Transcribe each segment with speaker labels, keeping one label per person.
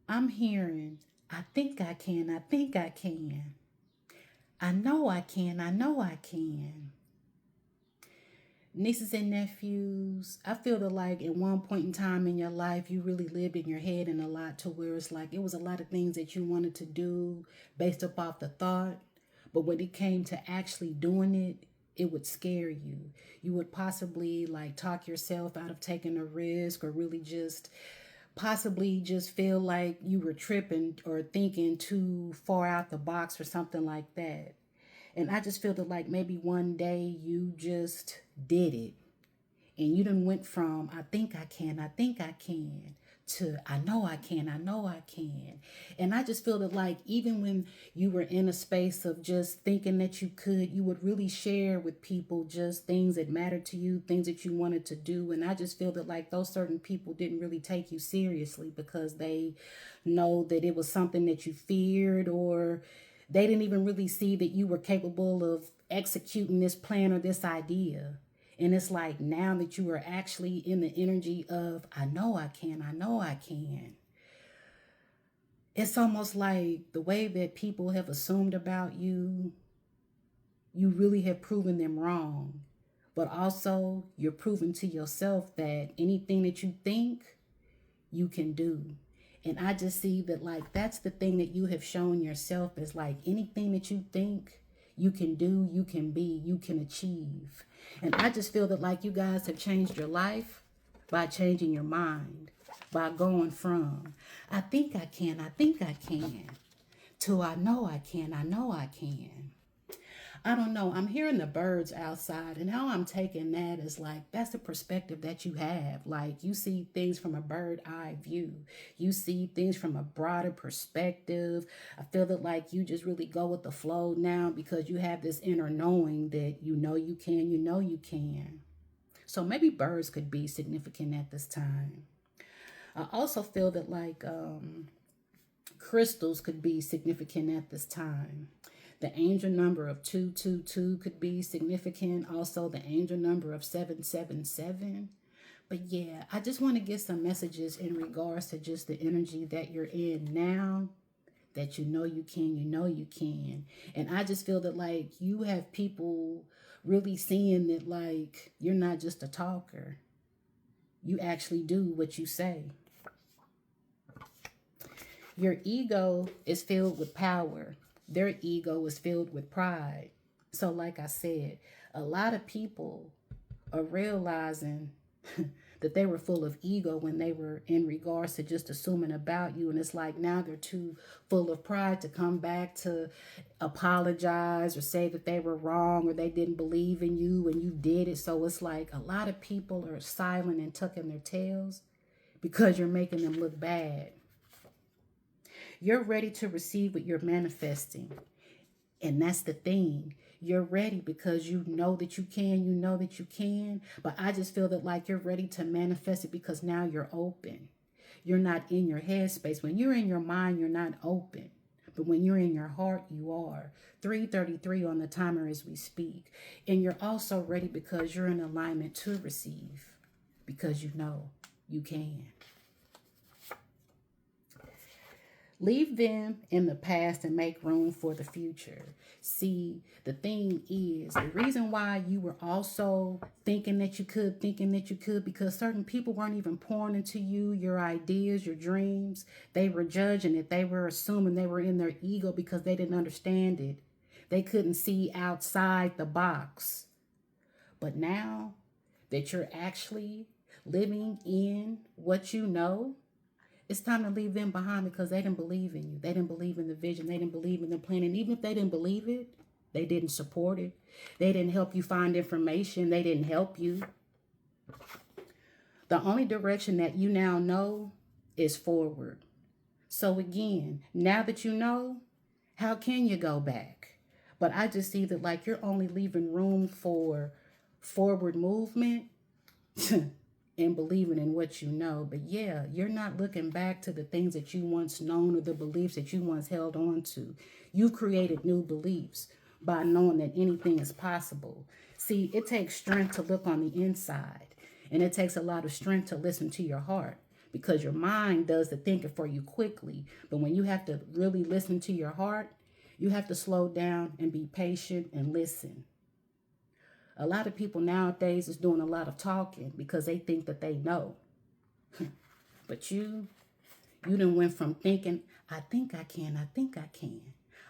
Speaker 1: I'm hearing, I think I can, I think I can. I know I can, I know I can. Nieces and nephews, I feel that like at one point in time in your life, you really lived in your head and a lot to where it's like it was a lot of things that you wanted to do based up off the thought. But when it came to actually doing it, it would scare you. You would possibly like talk yourself out of taking a risk or really just possibly just feel like you were tripping or thinking too far out the box or something like that. And I just feel that like maybe one day you just did it and you done went from I think I can, I think I can to I know I can, I know I can. And I just feel that like even when you were in a space of just thinking that you could, you would really share with people just things that mattered to you, things that you wanted to do. And I just feel that like those certain people didn't really take you seriously because they know that it was something that you feared, or they didn't even really see that you were capable of executing this plan or this idea. And it's like now that you are actually in the energy of, I know I can, I know I can. It's almost like the way that people have assumed about you, you really have proven them wrong. But also, you're proving to yourself that anything that you think, you can do. And I just see that, like, that's the thing that you have shown yourself is like anything that you think you can do, you can be, you can achieve. And I just feel that, like, you guys have changed your life by changing your mind, by going from, I think I can, I think I can, to I know I can, I know I can. I don't know. I'm hearing the birds outside, and how I'm taking that is like that's the perspective that you have. Like you see things from a bird eye view, you see things from a broader perspective. I feel that like you just really go with the flow now because you have this inner knowing that you know you can, you know you can. So maybe birds could be significant at this time. I also feel that like crystals could be significant at this time. The angel number of 222 could be significant. Also, the angel number of 777. But yeah, I just want to get some messages in regards to just the energy that you're in now, that you know you can, you know you can. And I just feel that like you have people really seeing that like you're not just a talker, you actually do what you say. Your ego is filled with power. Their ego is filled with pride. So, like I said, a lot of people are realizing that they were full of ego when they were in regards to just assuming about you. And it's like now they're too full of pride to come back to apologize or say that they were wrong or they didn't believe in you and you did it. So it's like a lot of people are silent and tucking their tails because you're making them look bad. You're ready to receive what you're manifesting. And that's the thing. You're ready because you know that you can, you know that you can. But I just feel that like you're ready to manifest it because now you're open. You're not in your headspace. When you're in your mind, you're not open. But when you're in your heart, you are. 3:33 on the timer as we speak. And you're also ready because you're in alignment to receive. Because you know you can. Leave them in the past and make room for the future. See, the thing is, the reason why you were also thinking that you could, because certain people weren't even pouring into you your ideas, your dreams. They were judging it. They were assuming they were in their ego because they didn't understand it. They couldn't see outside the box. But now that you're actually living in what you know, it's time to leave them behind because they didn't believe in you. They didn't believe in the vision. They didn't believe in the plan. And even if they didn't believe it, they didn't support it. They didn't help you find information. They didn't help you. The only direction that you now know is forward. So again, now that you know, how can you go back? But I just see that like you're only leaving room for forward movement and believing in what you know. But yeah, you're not looking back to the things that you once known or the beliefs that you once held on to. You've created new beliefs by knowing that anything is possible. See, it takes strength to look on the inside, and it takes a lot of strength to listen to your heart because your mind does the thinking for you quickly. But when you have to really listen to your heart, you have to slow down and be patient and listen. A lot of people nowadays is doing a lot of talking because they think that they know. But you done went from thinking, I think I can, I think I can.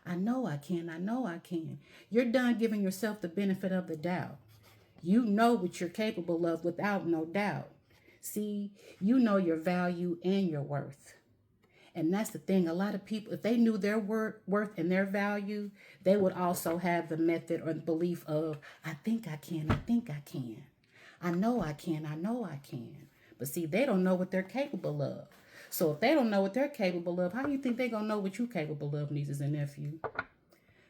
Speaker 1: I know I can, I know I can. You're done giving yourself the benefit of the doubt. You know what you're capable of without no doubt. See, you know your value and your worth. And that's the thing. A lot of people, if they knew their worth and their value, they would also have the method or the belief of, I think I can, I think I can. I know I can, I know I can. But see, they don't know what they're capable of. So if they don't know what they're capable of, how do you think they're going to know what you're capable of, nieces and nephews?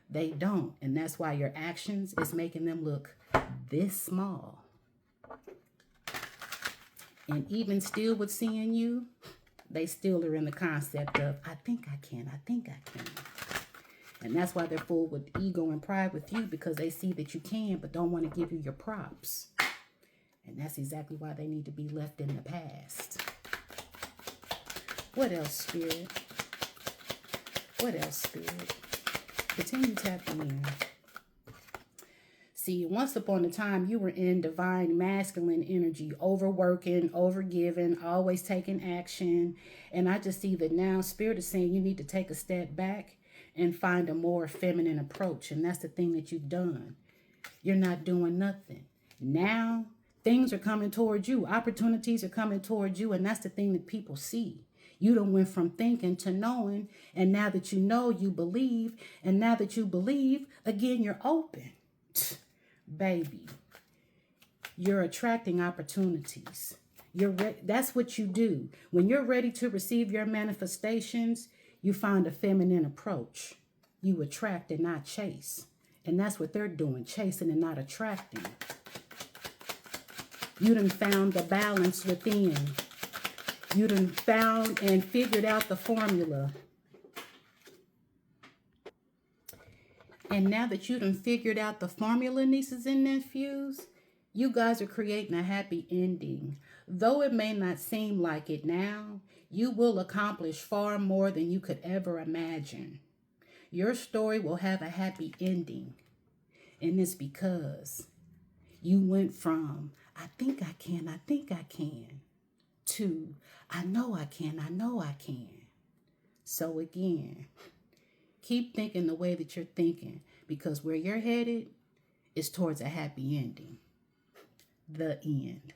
Speaker 1: They don't. And that's why your actions is making them look this small. And even still with seeing you, they still are in the concept of, I think I can, I think I can. And that's why they're full with ego and pride with you, because they see that you can, but don't want to give you your props. And that's exactly why they need to be left in the past. What else, Spirit? What else, Spirit? Continue tapping in. See, once upon a time, you were in divine masculine energy, overworking, overgiving, always taking action. And I just see that now Spirit is saying you need to take a step back and find a more feminine approach. And that's the thing that you've done. You're not doing nothing. Now, things are coming towards you. Opportunities are coming towards you. And that's the thing that people see. You done went from thinking to knowing. And now that you know, you believe. And now that you believe, again, you're open. Baby, you're attracting opportunities. That's what you do. When you're ready to receive your manifestations, you find a feminine approach. You attract and not chase. And that's what they're doing, chasing and not attracting. You done found the balance within. You done found and figured out the formula. And now that you done figured out the formula, nieces and nephews, you guys are creating a happy ending. Though it may not seem like it now, you will accomplish far more than you could ever imagine. Your story will have a happy ending. And it's because you went from, I think I can, to, I know I can, I know I can. So again, keep thinking the way that you're thinking, because where you're headed is towards a happy ending. The end.